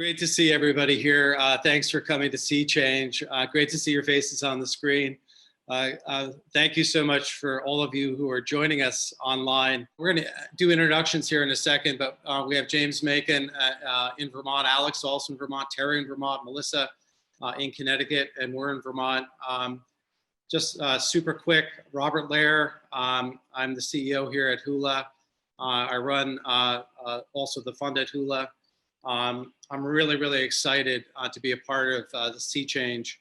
Great to see everybody here. Thanks for coming to Sea Change. Great to see your faces on the screen. Thank you so much for all of you who are joining us online. We're going to do introductions here in a second, but we have James Macon in Vermont, Alex also in Vermont, Terry in Vermont, Melissa in Connecticut, and we're in Vermont. Just super quick, Robert Lair. I'm the CEO here at Hula. I run also the fund at Hula. I'm really, really excited to be a part of the Sea Change.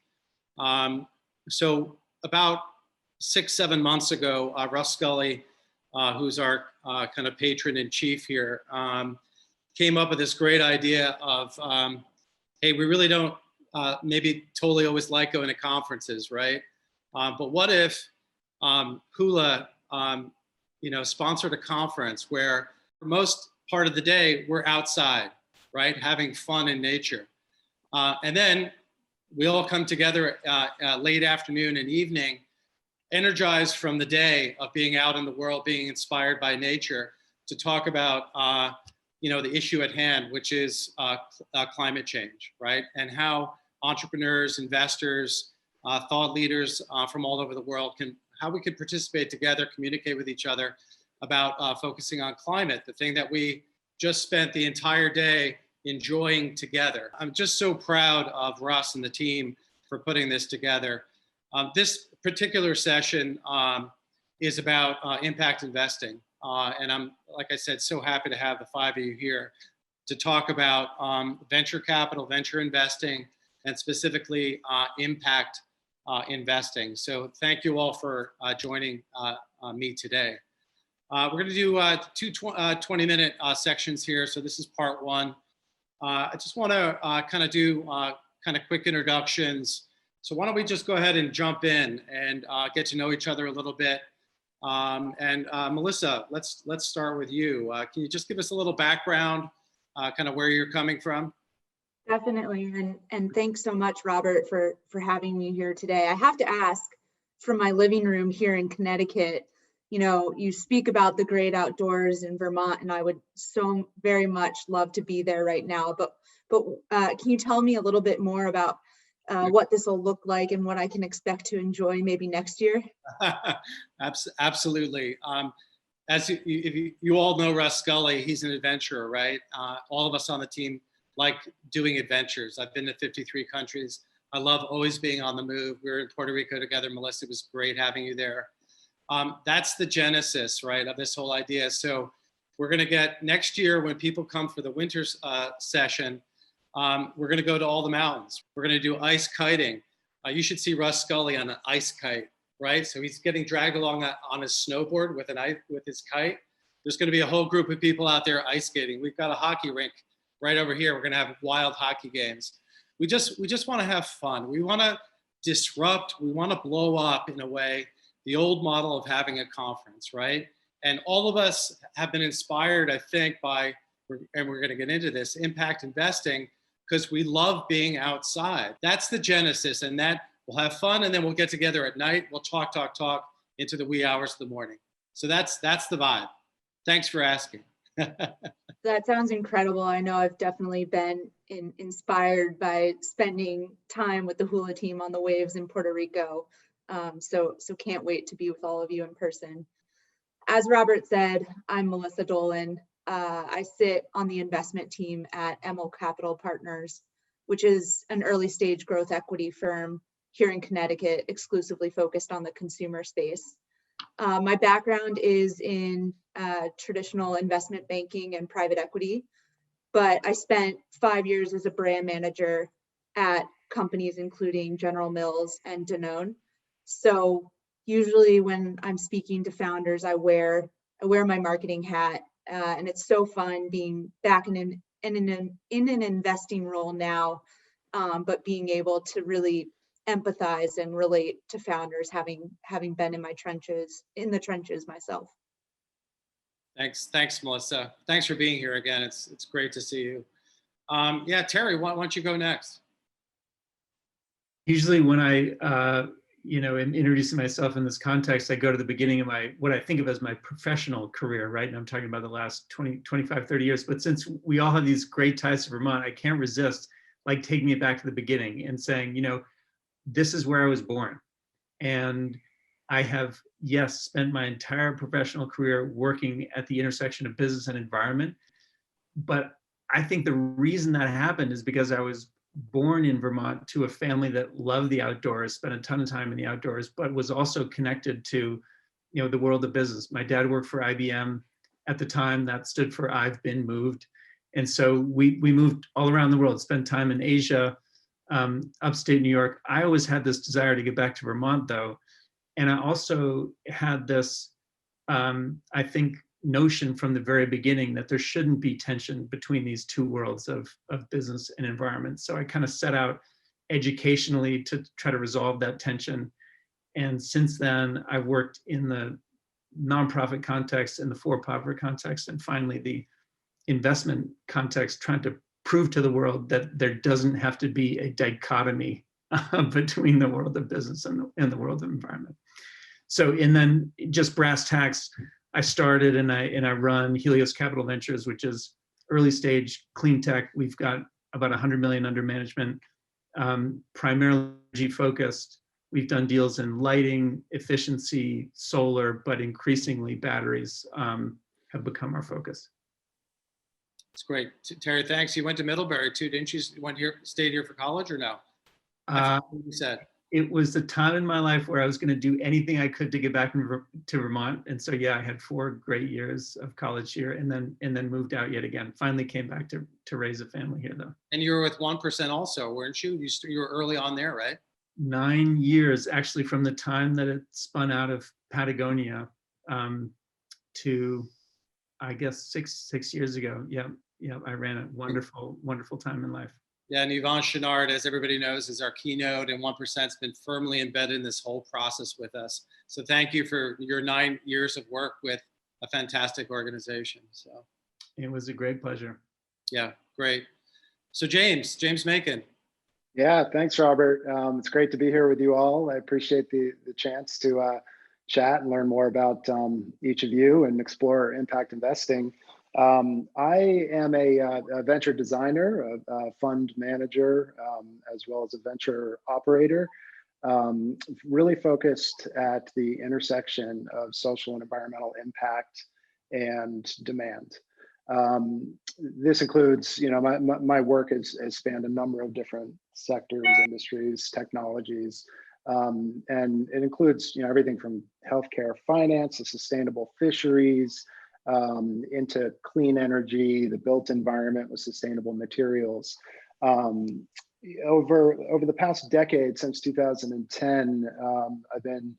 So about 6-7 months ago, Russ Scully, who's our kind of patron in chief here, came up with this great idea of, hey, we really don't maybe totally always like going to conferences, right? But what if Hula, sponsored a conference where for most part of the day we're outside, right, having fun in nature, and then we all come together late afternoon and evening, energized from the day of being out in the world, being inspired by nature, to talk about the issue at hand, which is climate change, right, and how entrepreneurs, investors, thought leaders from all over the world how we can participate together, communicate with each other about focusing on climate, the thing that we just spent the entire day enjoying together. I'm just so proud of Russ and the team for putting this together. This particular session is about impact investing. And I'm, like I said, so happy to have the 5 of you here to talk about venture capital, venture investing, and specifically impact investing. So thank you all for joining me today. We're going to do two 20-minute sections here. So this is part one. I just want to kind of do kind of quick introductions. So why don't we just go ahead and jump in and get to know each other a little bit. And Melissa, let's start with you. Can you just give us a little background, kind of where you're coming from? Definitely, and thanks so much, Robert, for having me here today. I have to ask, from my living room here in Connecticut, you speak about the great outdoors in Vermont, and I would so very much love to be there right now. But can you tell me a little bit more about what this will look like and what I can expect to enjoy maybe next year? Absolutely. As you all know Russ Scully, he's an adventurer, right? All of us on the team like doing adventures. I've been to 53 countries. I love always being on the move. We were in Puerto Rico together, Melissa. It was great having you there. That's the genesis, right, of this whole idea. So we're going to get next year when people come for the winter session, we're going to go to all the mountains. We're going to do ice kiting. You should see Russ Scully on an ice kite, right? So he's getting dragged along on his snowboard with his kite. There's going to be a whole group of people out there ice skating. We've got a hockey rink right over here. We're going to have wild hockey games. We just want to have fun. We want to disrupt. We want to blow up, in a way, the old model of having a conference, right? And all of us have been inspired, I think, by, and we're going to get into this, impact investing, because we love being outside. That's the genesis, and that we'll have fun, and then we'll get together at night. We'll talk into the wee hours of the morning. So that's the vibe. Thanks for asking. That sounds incredible. I know I've definitely been inspired by spending time with the Hula team on the waves in Puerto Rico. So can't wait to be with all of you in person. As Robert said, I'm Melissa Dolan. I sit on the investment team at Emil Capital Partners, which is an early stage growth equity firm here in Connecticut, exclusively focused on the consumer space. My background is in traditional investment banking and private equity, but I spent 5 years as a brand manager at companies including General Mills and Danone. So usually when I'm speaking to founders, I wear my marketing hat, and it's so fun being back in an investing role now, but being able to really empathize and relate to founders, having been in the trenches myself. Thanks, Melissa. Thanks for being here again. It's great to see you. Yeah, Terry, why don't you go next? Usually when I in introducing myself in this context, I go to the beginning of what I think of as my professional career, right? And I'm talking about the last 20, 25, 30 years. But since we all have these great ties to Vermont, I can't resist like taking it back to the beginning and saying, this is where I was born. And I have, yes, spent my entire professional career working at the intersection of business and environment. But I think the reason that happened is because I was born in Vermont to a family that loved the outdoors, spent a ton of time in the outdoors, but was also connected to, the world of business. My dad worked for IBM at the time. That stood for I've been moved. And so we moved all around the world, spent time in Asia, upstate New York. I always had this desire to get back to Vermont though. And I also had this, I think, notion from the very beginning that there shouldn't be tension between these two worlds of business and environment. So I kind of set out educationally to try to resolve that tension. And since then, I've worked in the nonprofit context, in the for-profit context, and finally the investment context, trying to prove to the world that there doesn't have to be a dichotomy between the world of business and the world of environment. So, and then just brass tacks, I started and I run Helios Capital Ventures, which is early stage clean tech. We've got about 100 million under management, primarily energy focused. We've done deals in lighting, efficiency, solar, but increasingly batteries have become our focus. That's great. Terry, thanks. You went to Middlebury too, didn't you? Stayed here for college or no? You said. It was the time in my life where I was going to do anything I could to get back to Vermont. And so, yeah, I had 4 great years of college here and then moved out yet again. Finally came back to raise a family here though. And you were with 1% also, weren't you? You were early on there, right? 9 years, actually, from the time that it spun out of Patagonia to, I guess, six years ago. Yeah, I ran a wonderful, wonderful time in life. Yeah, and Yvonne Chenard, as everybody knows, is our keynote, and 1%'s been firmly embedded in this whole process with us. So thank you for your 9 years of work with a fantastic organization. So it was a great pleasure. Yeah, great. So James Macon. Yeah, thanks, Robert. It's great to be here with you all. I appreciate the chance to chat and learn more about each of you and explore impact investing. I am a venture designer, a fund manager, as well as a venture operator, really focused at the intersection of social and environmental impact and demand. This includes, my work has spanned a number of different sectors, industries, technologies, and it includes, everything from healthcare, finance, to sustainable fisheries, into clean energy, the built environment with sustainable materials. Over the past decade, since 2010, I've been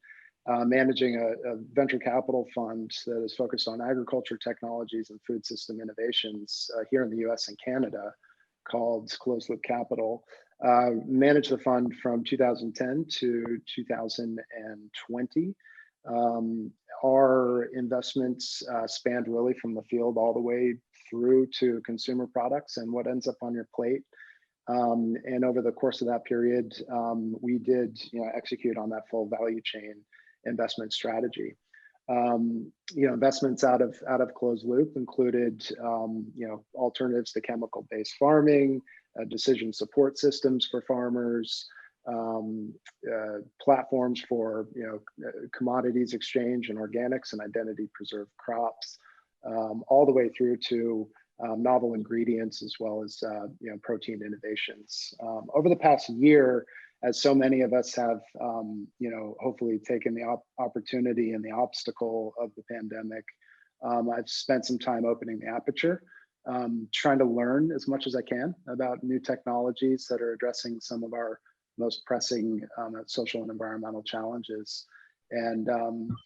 managing a venture capital fund that is focused on agriculture technologies and food system innovations here in the US and Canada, called Closed Loop Capital. Managed the fund from 2010 to 2020. Our investments spanned really from the field all the way through to consumer products and what ends up on your plate. And over the course of that period, we did execute on that full value chain investment strategy. Investments out of Closed Loop included alternatives to chemical-based farming, decision support systems for farmers, platforms for commodities exchange and organics and identity preserved crops, all the way through to novel ingredients, as well as protein innovations. Over the past year, as so many of us have hopefully taken the opportunity and the obstacle of the pandemic, I've spent some time opening the aperture, trying to learn as much as I can about new technologies that are addressing some of our most pressing social and environmental challenges. And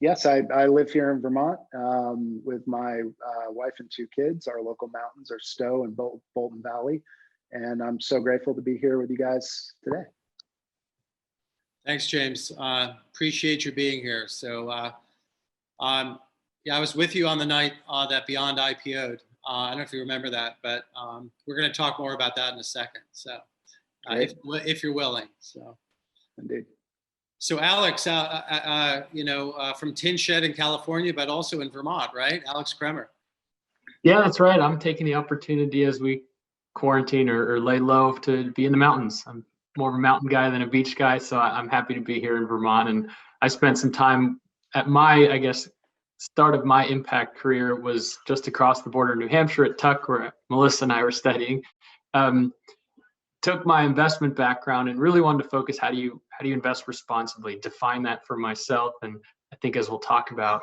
yes, I live here in Vermont with my wife and 2 kids. Our local mountains are Stowe and Bolton Valley. And I'm so grateful to be here with you guys today. Thanks, James. Appreciate you being here. So I was with you on the night that Beyond IPO'd. I don't know if you remember that, but we're going to talk more about that in a second. So if you're willing. So indeed. So Alex, from Tin Shed in California, but also in Vermont, right? Alex Kremer. Yeah, that's right. I'm taking the opportunity as we quarantine or lay low to be in the mountains. I'm more of a mountain guy than a beach guy, so I'm happy to be here in Vermont. And I spent some time at my, I guess, start of my impact career was just across the border in New Hampshire at Tuck, where Melissa and I were studying. Took my investment background and really wanted to focus how do you invest responsibly, define that for myself. And I think as we'll talk about,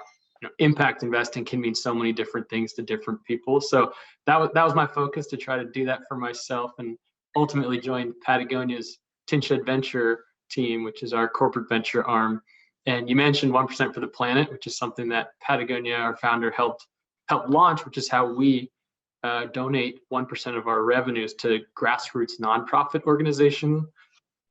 impact investing can mean so many different things to different people. So that was my focus, to try to do that for myself, and ultimately joined Patagonia's Tin Shed Venture team, which is our corporate venture arm. And you mentioned 1% for the Planet, which is something that Patagonia, our founder, helped launch, which is how we donate 1% of our revenues to grassroots nonprofit organization.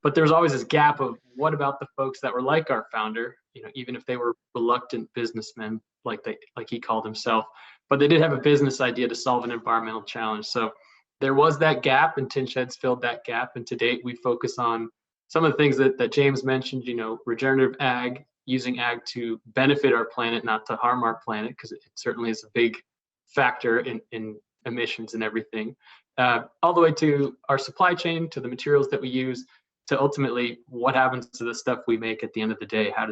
But there's always this gap of what about the folks that were like our founder, even if they were reluctant businessmen, like he called himself, but they did have a business idea to solve an environmental challenge. So there was that gap, and Tin Shed's filled that gap. And to date, we focus on some of the things that James mentioned, regenerative ag, using ag to benefit our planet, not to harm our planet, because it certainly is a big factor in emissions and everything, all the way to our supply chain, to the materials that we use, to ultimately what happens to the stuff we make at the end of the day. How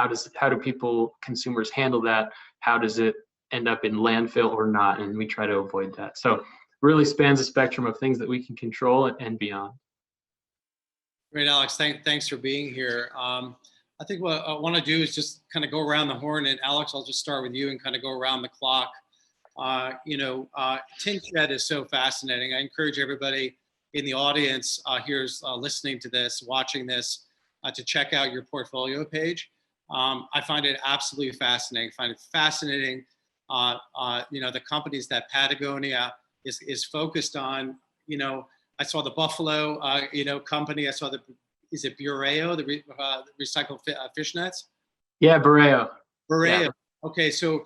do consumers handle that? How does it end up in landfill or not? And we try to avoid that. So really spans the spectrum of things that we can control and beyond. Great, Alex. Thanks for being here. I think what I want to do is just kind of go around the horn, and Alex, I'll just start with you and kind of go around the clock. Tin Shed is so fascinating. I encourage everybody in the audience here's listening to this, watching this, to check out your portfolio page. I find it absolutely fascinating. The companies that Patagonia is focused on. I saw the Buffalo, company. I saw is it Bureo, the recycled fish nets? Yeah, Bureo. Bureo. Yeah. Okay, so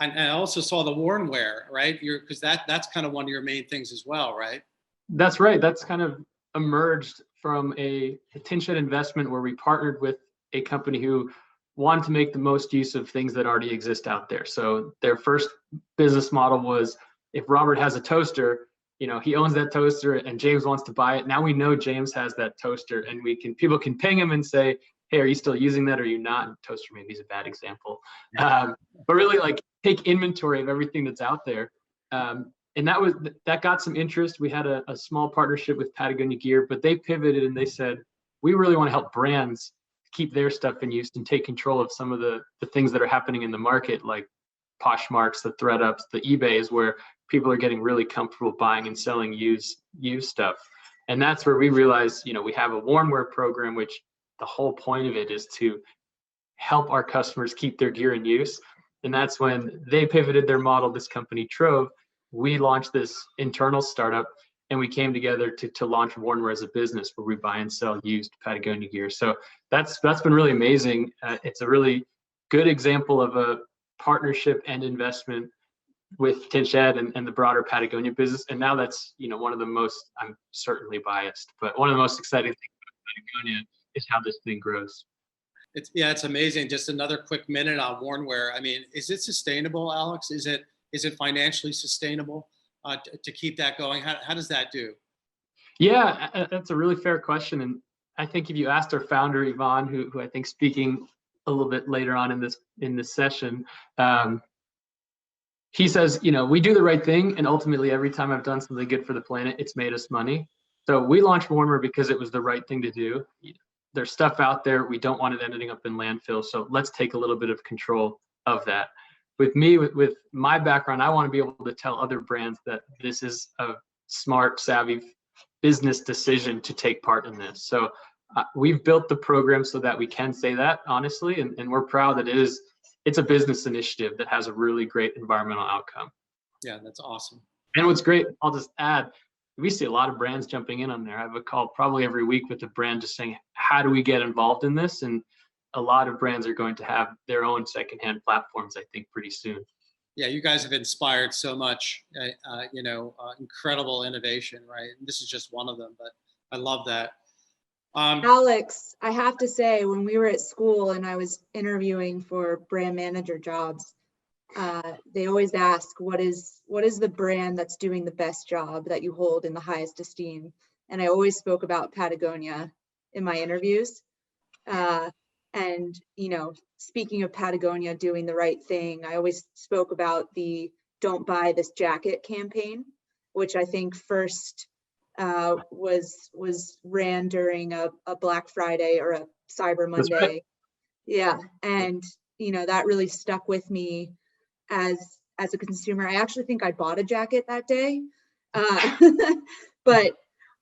and I also saw the Warrenware, right? Because that's kind of one of your main things as well, right? That's right. That's kind of emerged from a Tin Shed investment where we partnered with a company who wanted to make the most use of things that already exist out there. So their first business model was, if Robert has a toaster, he owns that toaster and James wants to buy it. Now we know James has that toaster, and people can ping him and say, hey, are you still using that or are you not? And toaster maybe is a bad example. But really take inventory of everything that's out there. And that got some interest. We had a small partnership with Patagonia Gear, but they pivoted and they said, we really want to help brands keep their stuff in use and take control of some of the things that are happening in the market, like Poshmarks, the ThreadUps, the eBays, where people are getting really comfortable buying and selling used stuff. And that's where we realized, we have a Warrenware program, which the whole point of it is to help our customers keep their gear in use. And that's when they pivoted their model, this company Trove. We launched this internal startup, and we came together to launch Warrenware as a business where we buy and sell used Patagonia gear. So that's been really amazing. It's a really good example of a partnership and investment with Tin Shed and the broader Patagonia business. And now that's, one of the most, I'm certainly biased, but one of the most exciting things about Patagonia is how this thing grows. It's amazing. Just another quick minute on Warrenware. I mean, is it sustainable, Alex? Is it financially sustainable to keep that going? How does that do? Yeah, that's a really fair question. And I think if you asked our founder, Yvonne, who I think speaking a little bit later on in this session, he says, we do the right thing. And ultimately, every time I've done something good for the planet, it's made us money. So we launched Warrenware because it was the right thing to do. There's stuff out there. We don't want it ending up in landfill. So let's take a little bit of control of that. With me, with my background, I want to be able to tell other brands that this is a smart, savvy business decision to take part in this. So we've built the program so that we can say that honestly, and we're proud that it's a business initiative that has a really great environmental outcome. Yeah, that's awesome. And what's great, I'll just add, we see a lot of brands jumping in on there. I have a call probably every week with a brand just saying, how do we get involved in this? And a lot of brands are going to have their own secondhand platforms, I think, pretty soon. Yeah, you guys have inspired so much, incredible innovation, right? And this is just one of them, but I love that. Alex, I have to say, when we were at school and I was interviewing for brand manager jobs, they always ask, what is the brand that's doing the best job that you hold in the highest esteem? And I always spoke about Patagonia in my interviews. And, speaking of Patagonia doing the right thing, I always spoke about the Don't Buy This Jacket campaign, which I think first was ran during a Black Friday or a Cyber Monday. Right. Yeah. And, that really stuck with me as a consumer. I actually think I bought a jacket that day. But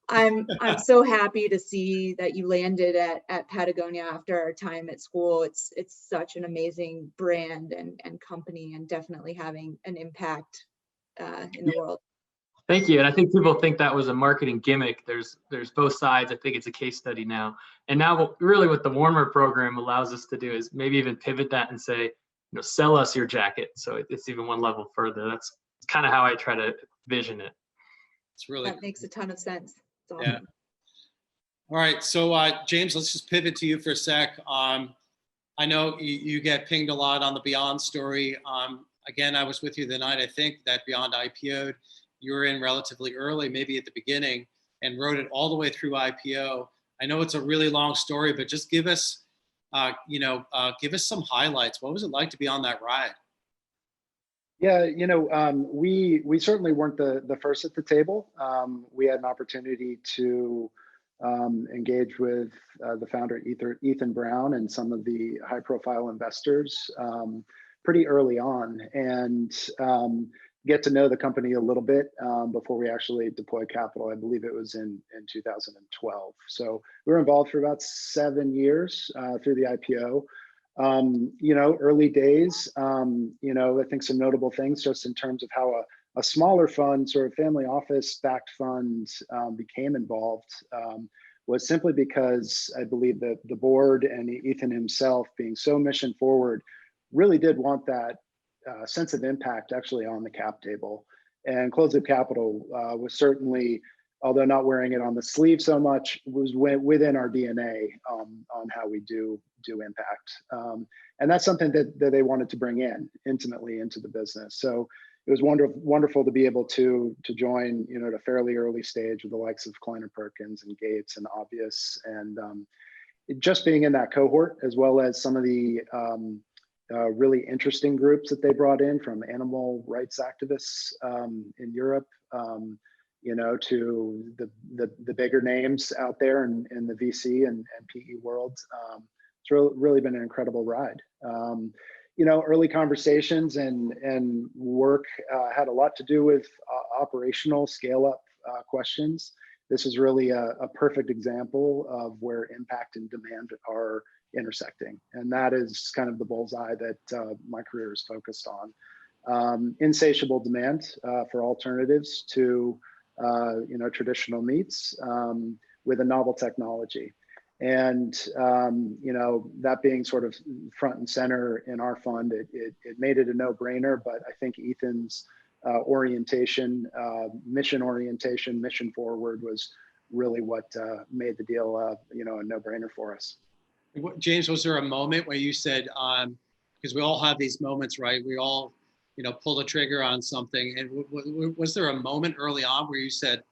I'm so happy to see that you landed at Patagonia after our time at school. It's such an amazing brand and company, and definitely having an impact in the world. Thank you. And I think people think that was a marketing gimmick. There's both sides. I think it's a case study now. And now really what the Warmer program allows us to do is maybe even pivot that and say, sell us your jacket. So it's even one level further. That's kind of how I try to vision it. It's really That makes a ton of sense. It's awesome. Yeah. All right, so James, let's just pivot to you for a sec. I know you get pinged a lot on the Beyond story. Again, I was with you the night I think that Beyond IPO'd. You were in relatively early, maybe at the beginning, and wrote it all the way through IPO. I know it's a really long story, but just give us, give us some highlights. What was it like to be on that ride? Yeah, we certainly weren't the first at the table. We had an opportunity to engage with the founder, Ethan Brown, and some of the high-profile investors pretty early on, and get to know the company a little bit before we actually deployed capital. I believe it was in 2012. So we were involved for about 7 years through the IPO. Early days, I think some notable things just in terms of how a smaller fund, sort of family office backed fund became involved was simply because I believe that the board and Ethan himself, being so mission forward, really did want that sense of impact actually on the cap table. And Closed Loop Capital was certainly, although not wearing it on the sleeve so much, was within our DNA on how we do impact. And that's something that they wanted to bring intimately into the business. So it was wonderful to be able to join, at a fairly early stage with the likes of Kleiner Perkins and Gates and Obvious, and just being in that cohort, as well as some of the really interesting groups that they brought in, from animal rights activists in Europe, to the bigger names out there in the VC and PE world. It's really been an incredible ride. Early conversations and work had a lot to do with operational scale-up questions. This is really a perfect example of where impact and demand are intersecting. And that is kind of the bullseye that my career is focused on. Insatiable demand for alternatives to traditional meats with a novel technology. And that being sort of front and center in our fund, it made it a no-brainer. But I think Ethan's orientation, mission forward, was really what made the deal a no-brainer for us. James, was there a moment where you said, because we all have these moments, right? We all, pull the trigger on something. And was there a moment early on where you said,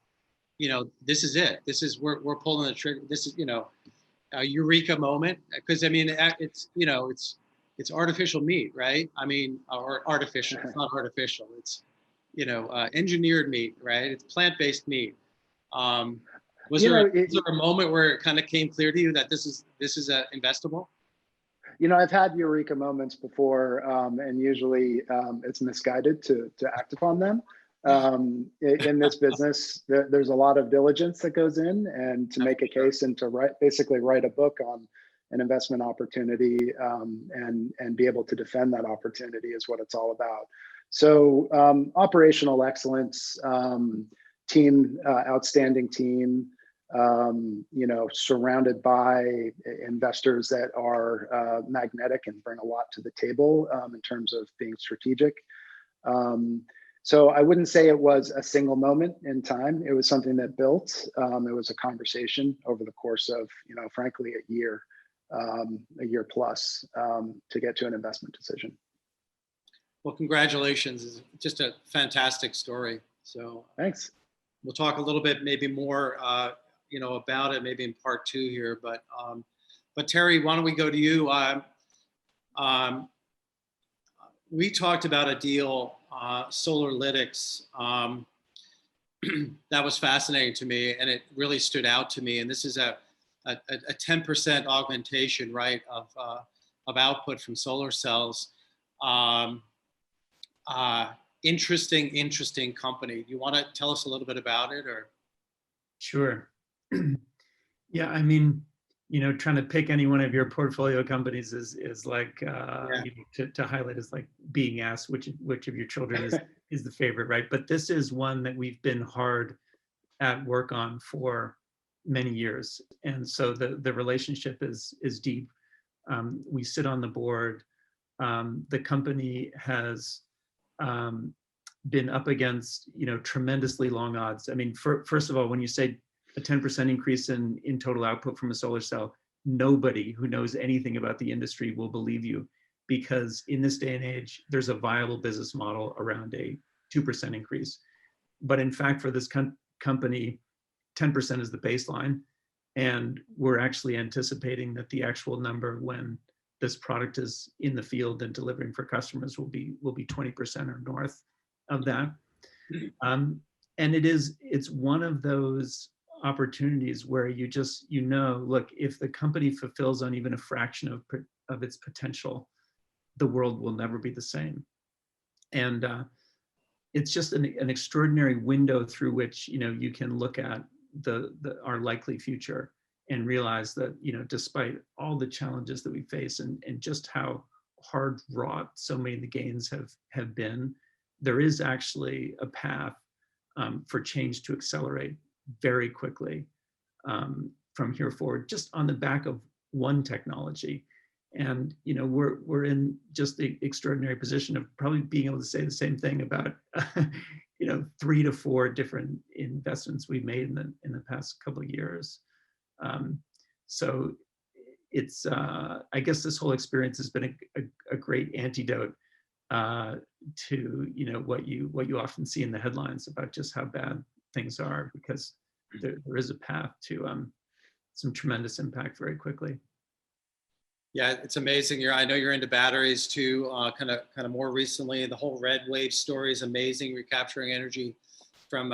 this is it. This is, we're pulling the trigger. This is, a eureka moment? Because I mean, it's artificial meat, right? I mean, or artificial. It's not artificial. It's engineered meat, right? It's plant-based meat. Was there a moment where it kind of came clear to you that this is investable? I've had eureka moments before, and usually it's misguided to act upon them. In this business, there's a lot of diligence that goes in, and to make a case and to basically write a book on an investment opportunity and be able to defend that opportunity is what it's all about. So operational excellence, outstanding team, surrounded by investors that are magnetic and bring a lot to the table in terms of being strategic. So I wouldn't say it was a single moment in time. It was something that built. It was a conversation over the course of, frankly, a year plus, to get to an investment decision. Well, congratulations. It's just a fantastic story. So Thanks. we'll talk a little bit, maybe more, about it, maybe in part 2 here. But Terry, why don't we go to you? We talked about a deal, Solarlytics, that was fascinating to me, and it really stood out to me. And this is a 10% augmentation, right, of output from solar cells. Interesting company. Do you want to tell us a little bit about it, or? Sure. Yeah, I mean, trying to pick any one of your portfolio companies is like, to highlight is like being asked which of your children is the favorite, right? But this is one that we've been hard at work on for many years. And so the relationship is deep. We sit on the board. The company has been up against, tremendously long odds. I mean, first of all, when you say a 10% increase in total output from a solar cell, nobody who knows anything about the industry will believe you, because in this day and age, there's a viable business model around a 2% increase. But in fact, for this company, 10% is the baseline. And we're actually anticipating that the actual number when this product is in the field and delivering for customers will be 20% or north of that. And it's one of those opportunities where you just, look, if the company fulfills on even a fraction of its potential, the world will never be the same. And it's just an extraordinary window through which, you can look at our likely future and realize that, despite all the challenges that we face and just how hard wrought so many of the gains have been, there is actually a path for change to accelerate very quickly from here forward, just on the back of one technology. And we're in just the extraordinary position of probably being able to say the same thing about 3 to 4 different investments we've made in the past couple of years. So it's I guess this whole experience has been a great antidote to what you often see in the headlines about just how bad things are, because there is a path to some tremendous impact very quickly. Yeah, it's amazing. I know you're into batteries too. Kind of more recently, the whole red wave story is amazing. Recapturing energy from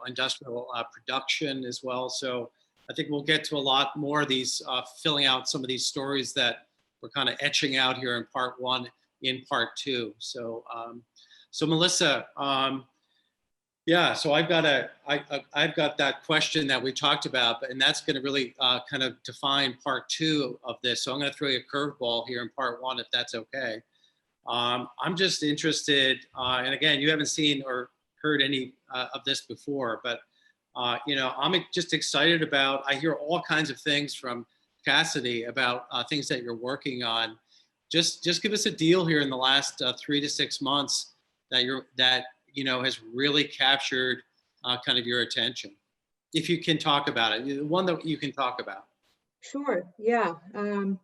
industrial production as well. So I think we'll get to a lot more of these, filling out some of these stories that we're kind of etching out here in part 1, in part 2. So Melissa, so I've got that question that we talked about, and that's going to really kind of define part 2 of this. So I'm going to throw you a curveball here in part 1, if that's okay. I'm just interested, and again, you haven't seen or heard any of this before, but I'm just excited about. I hear all kinds of things from Cassidy about things that you're working on. Just give us a deal here in the last 3 to 6 months that has really captured kind of your attention, if you can talk about it. One that you can talk about. Sure. Yeah. I'm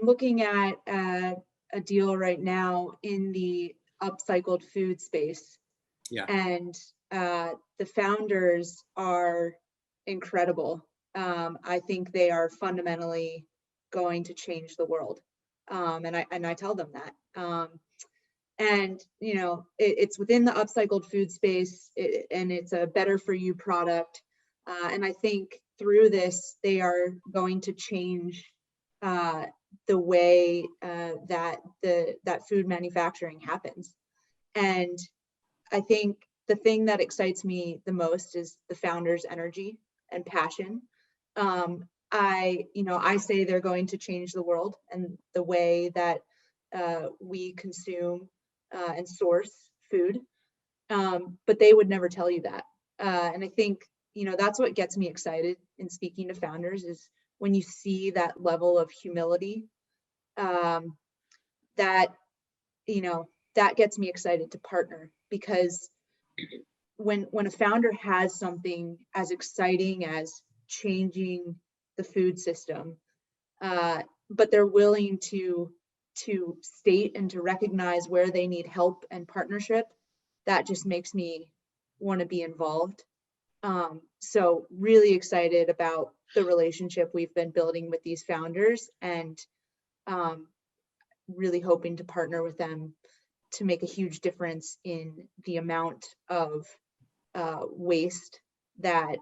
looking at a deal right now in the upcycled food space. Yeah. And the founders are incredible. I think they are fundamentally going to change the world. And I tell them that. And it's within the upcycled food space, and it's a better for you product. And I think through this, they are going to change the way that food manufacturing happens. And I think the thing that excites me the most is the founders' energy and passion. I say they're going to change the world and the way that we consume and source food, but they would never tell you that. And I think that's what gets me excited in speaking to founders, is when you see that level of humility, that that gets me excited to partner, because when a founder has something as exciting as changing the food system, but they're willing to state and to recognize where they need help and partnership, that just makes me want to be involved. So really excited about the relationship we've been building with these founders, and really hoping to partner with them to make a huge difference in the amount of waste that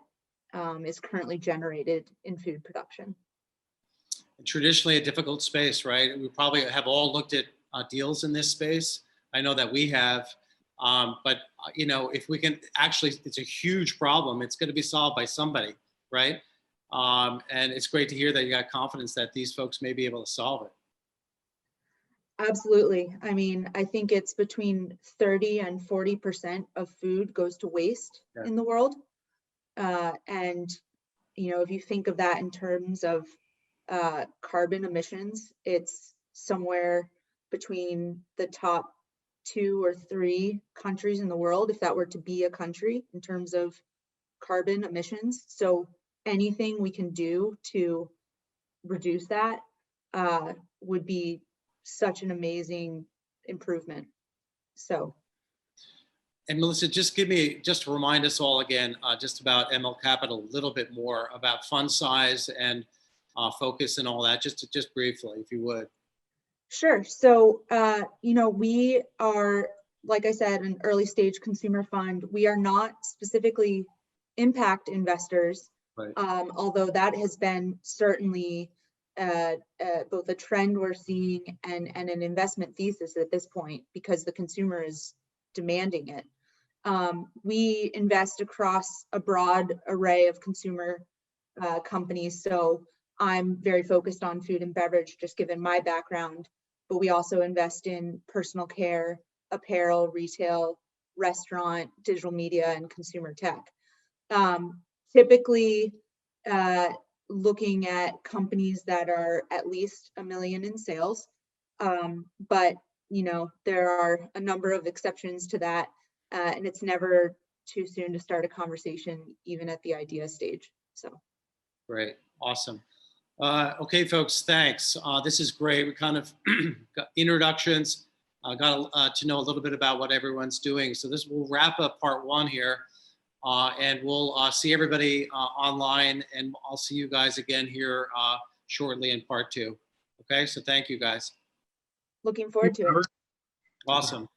is currently generated in food production. Traditionally a difficult space, right? We probably have all looked at deals in this space. I know that we have, but you know, if we can actually, it's a huge problem. It's going to be solved by somebody, right? And it's great to hear that you got confidence that these folks may be able to solve it. Absolutely. I mean, I think it's between 30 and 40% of food goes to waste in the world. And, you know, if you think of that in terms of carbon emissions, it's somewhere between the top 2 or 3 countries in the world, if that were to be a country, in terms of carbon emissions. So anything we can do to reduce that would be such an amazing improvement. So. And Melissa, just remind us all again, just about ML Capital, a little bit more about fund size and focus and all that, just briefly, if you would. Sure. So, you know, we are, like I said, an early stage consumer fund. We are not specifically impact investors, right. Although that has been certainly both a trend we're seeing and an investment thesis at this point, because the consumer is demanding it. We invest across a broad array of consumer companies. So I'm very focused on food and beverage, just given my background, but we also invest in personal care, apparel, retail, restaurant, digital media, and consumer tech. Typically, looking at companies that are at least $1 million in sales. But, you know, there are a number of exceptions to that, and it's never too soon to start a conversation, even at the idea stage. So. Great. Awesome. Okay, folks, thanks. This is great. We kind of got introductions, got to know a little bit about what everyone's doing. So this will wrap up part 1 here. And we'll see everybody online, and I'll see you guys again here shortly in part 2. Okay, so thank you guys. Looking forward to it. Awesome.